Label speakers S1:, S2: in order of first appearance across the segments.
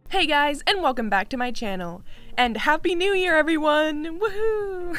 S1: Hey guys, and welcome back to my channel. And Happy New Year, everyone! Woohoo!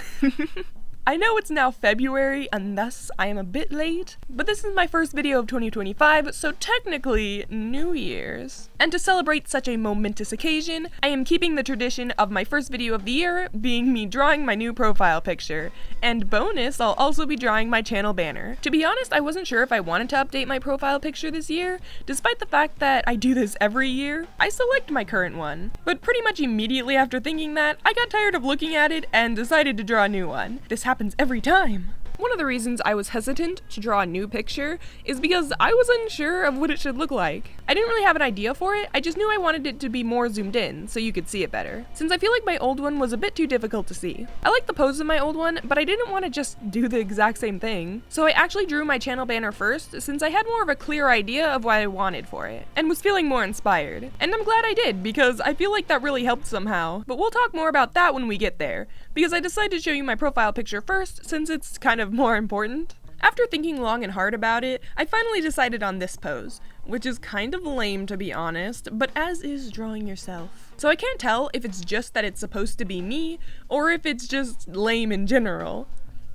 S1: I know it's now February, and thus I am a bit late, but this is my first video of 2025, so technically, New Year's. And to celebrate such a momentous occasion, I am keeping the tradition of my first video of the year being me drawing my new profile picture. And bonus, I'll also be drawing my channel banner. To be honest, I wasn't sure if I wanted to update my profile picture this year, despite the fact that I do this every year. I still liked my current one, but pretty much immediately after thinking that, I got tired of looking at it and decided to draw a new one. This happens every time. One of the reasons I was hesitant to draw a new picture is because I was unsure of what it should look like. I didn't really have an idea for it, I just knew I wanted it to be more zoomed in so you could see it better, since I feel like my old one was a bit too difficult to see. I like the pose of my old one, but I didn't want to just do the exact same thing. So I actually drew my channel banner first, since I had more of a clear idea of what I wanted for it, and was feeling more inspired. And I'm glad I did, because I feel like that really helped somehow. But we'll talk more about that when we get there, because I decided to show you my profile picture first, since it's kind of more important. After thinking long and hard about it, I finally decided on this pose, which is kind of lame to be honest, but as is drawing yourself. So I can't tell if it's just that it's supposed to be me, or if it's just lame in general.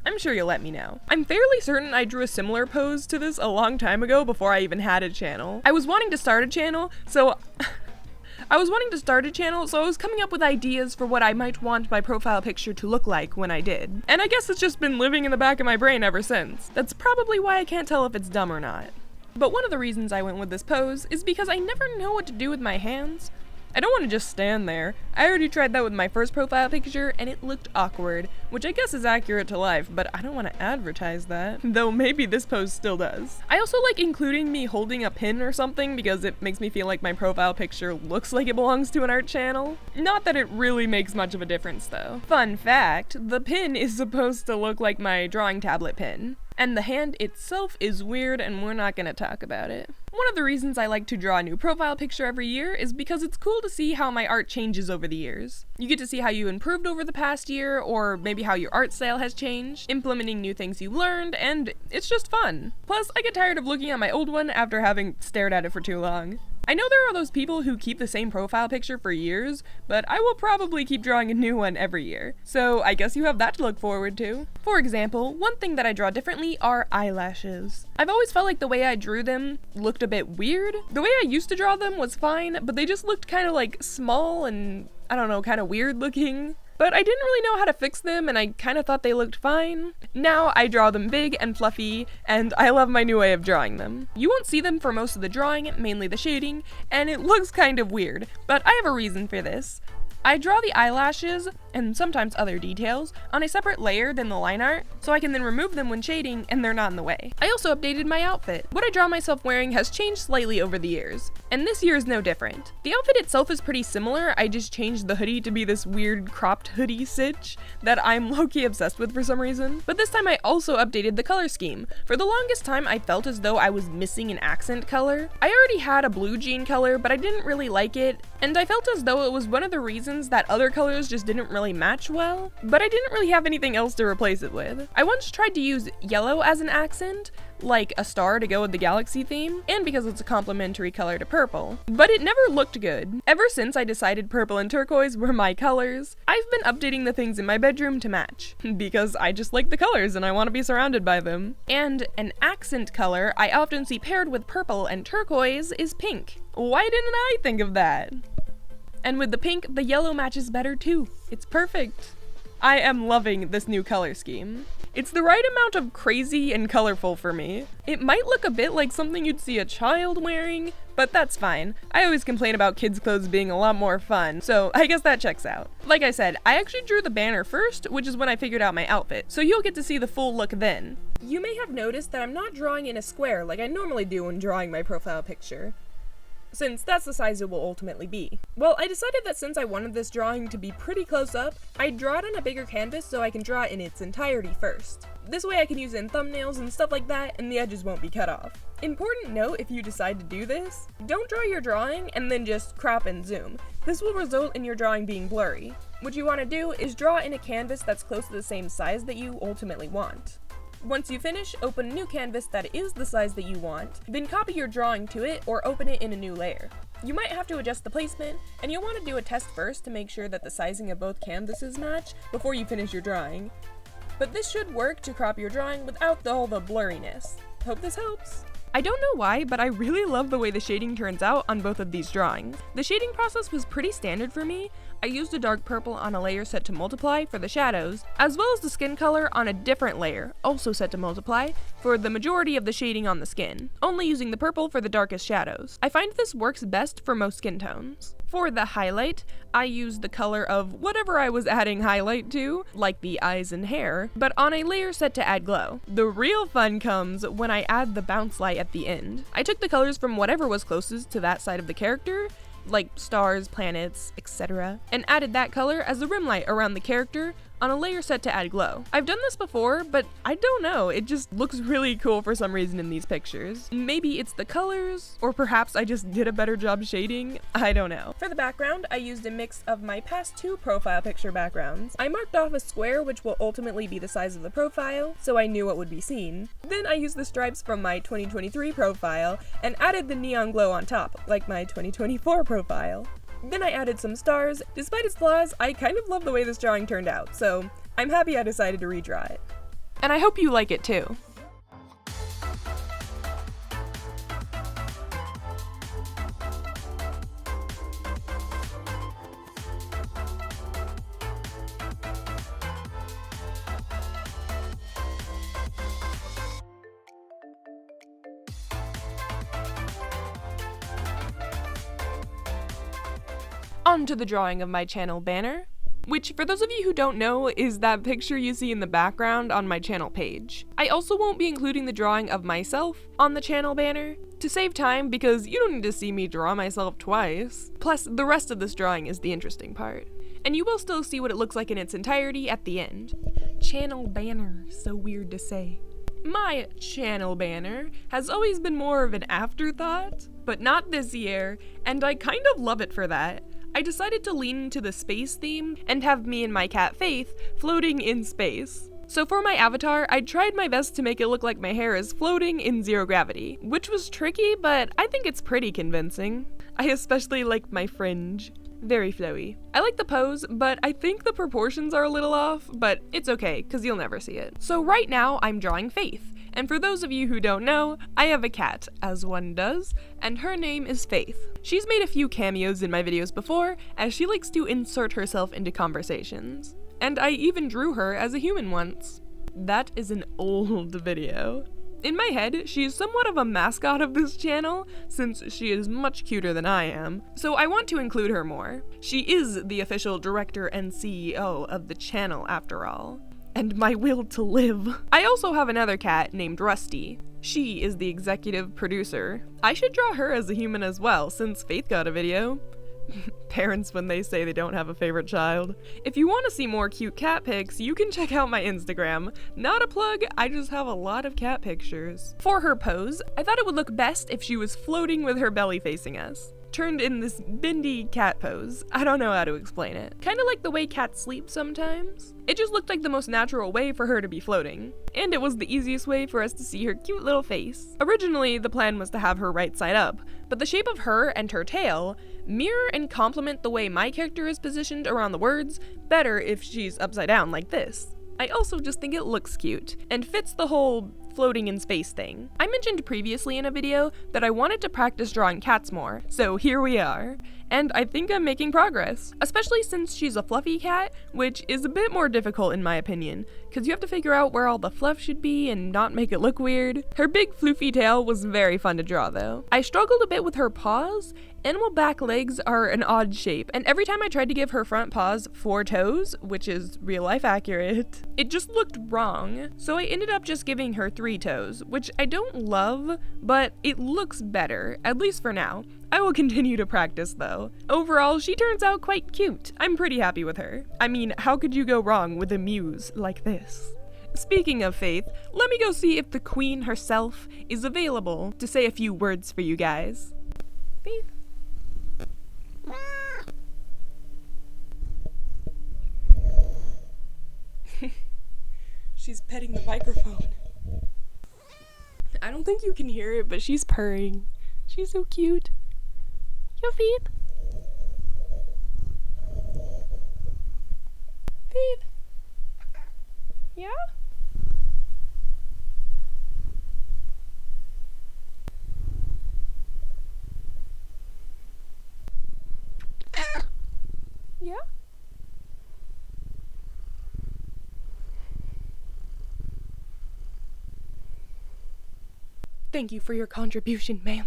S1: I'm sure you'll let me know. I'm fairly certain I drew a similar pose to this a long time ago before I even had a channel. I was wanting to start a channel, so I was coming up with ideas for what I might want my profile picture to look like when I did. And I guess it's just been living in the back of my brain ever since. That's probably why I can't tell if it's dumb or not. But one of the reasons I went with this pose is because I never know what to do with my hands. I don't want to just stand there. I already tried that with my first profile picture and it looked awkward, which I guess is accurate to life, but I don't want to advertise that. Though maybe this pose still does. I also like including me holding a pin or something because it makes me feel like my profile picture looks like it belongs to an art channel. Not that it really makes much of a difference though. Fun fact, the pin is supposed to look like my drawing tablet pin. And the hand itself is weird and we're not gonna talk about it. One of the reasons I like to draw a new profile picture every year is because it's cool to see how my art changes over the years. You get to see how you improved over the past year, or maybe how your art style has changed, implementing new things you learned, and it's just fun. Plus, I get tired of looking at my old one after having stared at it for too long. I know there are those people who keep the same profile picture for years, but I will probably keep drawing a new one every year. So I guess you have that to look forward to. For example, one thing that I draw differently are eyelashes. I've always felt like the way I drew them looked a bit weird. The way I used to draw them was fine, but they just looked kind of like small and, I don't know, kind of weird looking. But I didn't really know how to fix them and I kind of thought they looked fine. Now I draw them big and fluffy, and I love my new way of drawing them. You won't see them for most of the drawing, mainly the shading, and it looks kind of weird, but I have a reason for this. I draw the eyelashes, and sometimes other details, on a separate layer than the line art, so I can then remove them when shading and they're not in the way. I also updated my outfit. What I draw myself wearing has changed slightly over the years, and this year is no different. The outfit itself is pretty similar, I just changed the hoodie to be this weird cropped hoodie stitch that I'm low-key obsessed with for some reason. But this time I also updated the color scheme. For the longest time I felt as though I was missing an accent color. I already had a blue jean color, but I didn't really like it, and I felt as though it was one of the reasons that other colors just didn't really match well, but I didn't really have anything else to replace it with. I once tried to use yellow as an accent, like a star to go with the galaxy theme, and because it's a complementary color to purple, but it never looked good. Ever since I decided purple and turquoise were my colors, I've been updating the things in my bedroom to match, because I just like the colors and I want to be surrounded by them. And an accent color I often see paired with purple and turquoise is pink. Why didn't I think of that? And with the pink, the yellow matches better too. It's perfect. I am loving this new color scheme. It's the right amount of crazy and colorful for me. It might look a bit like something you'd see a child wearing, but that's fine. I always complain about kids' clothes being a lot more fun, so I guess that checks out. Like I said, I actually drew the banner first, which is when I figured out my outfit, so you'll get to see the full look then. You may have noticed that I'm not drawing in a square like I normally do when drawing my profile picture, since that's the size it will ultimately be. Well, I decided that since I wanted this drawing to be pretty close up, I'd draw it on a bigger canvas so I can draw it in its entirety first. This way I can use it in thumbnails and stuff like that, and the edges won't be cut off. Important note if you decide to do this, don't draw your drawing and then just crop and zoom. This will result in your drawing being blurry. What you want to do is draw in a canvas that's close to the same size that you ultimately want. Once you finish, open a new canvas that is the size that you want, then copy your drawing to it or open it in a new layer. You might have to adjust the placement, and you'll want to do a test first to make sure that the sizing of both canvases match before you finish your drawing. But this should work to crop your drawing without all the blurriness. Hope this helps. I don't know why, but I really love the way the shading turns out on both of these drawings. The shading process was pretty standard for me. I used a dark purple on a layer set to multiply for the shadows, as well as the skin color on a different layer, also set to multiply, for the majority of the shading on the skin, only using the purple for the darkest shadows. I find this works best for most skin tones. For the highlight, I used the color of whatever I was adding highlight to, like the eyes and hair, but on a layer set to add glow. The real fun comes when I add the bounce light at the end. I took the colors from whatever was closest to that side of the character, like stars, planets, etc., and added that color as a rim light around the character on a layer set to add glow. I've done this before, but I don't know, it just looks really cool for some reason in these pictures. Maybe it's the colors, or perhaps I just did a better job shading, I don't know. For the background, I used a mix of my past two profile picture backgrounds. I marked off a square which will ultimately be the size of the profile, so I knew what would be seen. Then I used the stripes from my 2023 profile and added the neon glow on top, like my 2024 profile. Then I added some stars. Despite its flaws, I kind of love the way this drawing turned out, so I'm happy I decided to redraw it. And I hope you like it too. On to the drawing of my channel banner, which for those of you who don't know is that picture you see in the background on my channel page. I also won't be including the drawing of myself on the channel banner to save time because you don't need to see me draw myself twice. Plus, the rest of this drawing is the interesting part. And you will still see what it looks like in its entirety at the end. Channel banner, so weird to say. My channel banner has always been more of an afterthought, but not this year, and I kind of love it for that. I decided to lean into the space theme and have me and my cat Faith floating in space. So for my avatar, I tried my best to make it look like my hair is floating in zero gravity, which was tricky, but I think it's pretty convincing. I especially like my fringe. Very flowy. I like the pose, but I think the proportions are a little off, but it's okay, because you'll never see it. So right now, I'm drawing Faith. And for those of you who don't know, I have a cat, as one does, and her name is Faith. She's made a few cameos in my videos before, as she likes to insert herself into conversations. And I even drew her as a human once. That is an old video. In my head, she is somewhat of a mascot of this channel, since she is much cuter than I am, so I want to include her more. She is the official director and CEO of the channel after all. And my will to live. I also have another cat named Rusty. She is the executive producer. I should draw her as a human as well, since Faith got a video. Parents when they say they don't have a favorite child. If you want to see more cute cat pics, you can check out my Instagram. Not a plug, I just have a lot of cat pictures. For her pose, I thought it would look best if she was floating with her belly facing us. Turned in this bendy cat pose. I don't know how to explain it. Kinda like the way cats sleep sometimes. It just looked like the most natural way for her to be floating. And it was the easiest way for us to see her cute little face. Originally, the plan was to have her right side up, but the shape of her and her tail mirror and complement the way my character is positioned around the words better if she's upside down like this. I also just think it looks cute, and fits the whole floating in space thing. I mentioned previously in a video that I wanted to practice drawing cats more, so here we are. And I think I'm making progress, especially since she's a fluffy cat, which is a bit more difficult in my opinion, because you have to figure out where all the fluff should be and not make it look weird. Her big floofy tail was very fun to draw though. I struggled a bit with her paws. Animal back legs are an odd shape, and every time I tried to give her front paws 4 toes, which is real life accurate, it just looked wrong. So I ended up just giving her 3 toes, which I don't love, but it looks better, at least for now. I will continue to practice though. Overall, she turns out quite cute. I'm pretty happy with her. I mean, how could you go wrong with a muse like this? Speaking of Faith, let me go see if the queen herself is available to say a few words for you guys. Faith? She's petting the microphone. I don't think you can hear it, but she's purring. She's so cute. Yo, Faith. Faith. Yeah? Yeah? Thank you for your contribution, ma'am.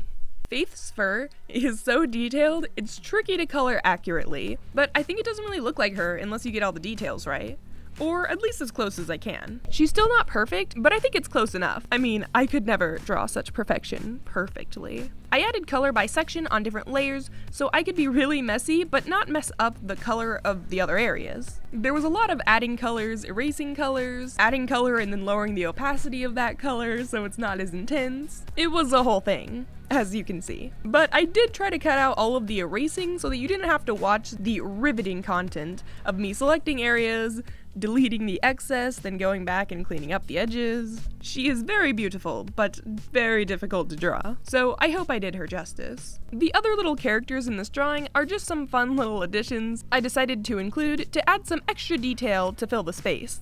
S1: Faith's fur is so detailed, it's tricky to color accurately, but I think it doesn't really look like her unless you get all the details right. Or at least as close as I can. She's still not perfect, but I think it's close enough. I mean, I could never draw such perfection perfectly. I added color by section on different layers, so I could be really messy, but not mess up the color of the other areas. There was a lot of adding colors, erasing colors, adding color and then lowering the opacity of that color so it's not as intense. It was a whole thing, as you can see. But I did try to cut out all of the erasing so that you didn't have to watch the riveting content of me selecting areas, deleting the excess, then going back and cleaning up the edges. She is very beautiful, but very difficult to draw, so I hope I did her justice. The other little characters in this drawing are just some fun little additions I decided to include to add some extra detail to fill the space.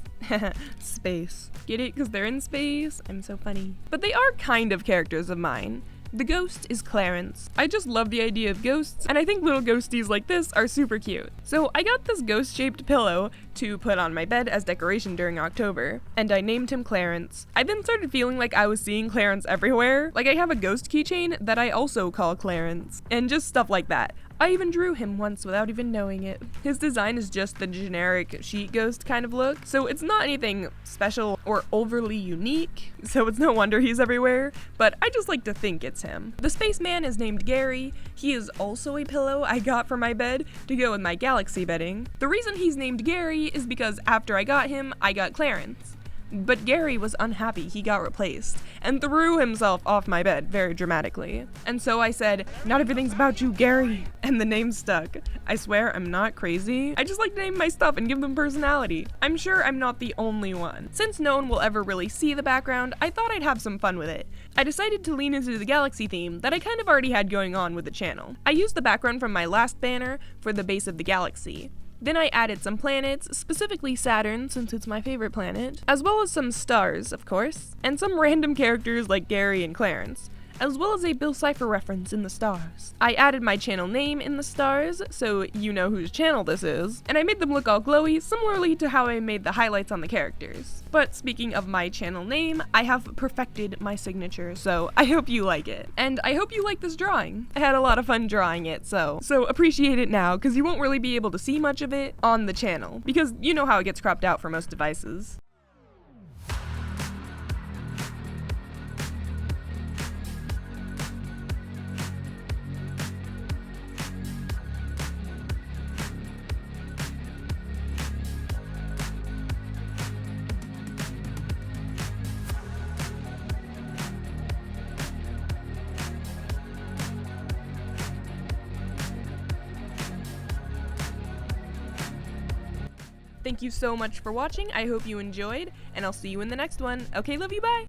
S1: Space. Get it? Because they're in space? I'm so funny. But they are kind of characters of mine. The ghost is Clarence. I just love the idea of ghosts, and I think little ghosties like this are super cute. So I got this ghost-shaped pillow to put on my bed as decoration during October, and I named him Clarence. I then started feeling like I was seeing Clarence everywhere. Like I have a ghost keychain that I also call Clarence, and just stuff like that. I even drew him once without even knowing it. His design is just the generic sheet ghost kind of look, so it's not anything special or overly unique, so it's no wonder he's everywhere, but I just like to think it's him. The spaceman is named Gary. He is also a pillow I got for my bed to go with my galaxy bedding. The reason he's named Gary is because after I got him, I got Clarence. But Gary was unhappy he got replaced, and threw himself off my bed very dramatically. And so I said, "Not everything's about you, Gary," and the name stuck. I swear I'm not crazy. I just like to name my stuff and give them personality. I'm sure I'm not the only one. Since no one will ever really see the background, I thought I'd have some fun with it. I decided to lean into the galaxy theme that I kind of already had going on with the channel. I used the background from my last banner for the base of the galaxy. Then I added some planets, specifically Saturn since it's my favorite planet, as well as some stars, of course, and some random characters like Gary and Clarence, as well as a Bill Cipher reference in the stars. I added my channel name in the stars, so you know whose channel this is, and I made them look all glowy, similarly to how I made the highlights on the characters. But speaking of my channel name, I have perfected my signature, so I hope you like it. And I hope you like this drawing. I had a lot of fun drawing it, so appreciate it now, because you won't really be able to see much of it on the channel, because you know how it gets cropped out for most devices. Thank you so much for watching, I hope you enjoyed, and I'll see you in the next one. Okay, love you, bye!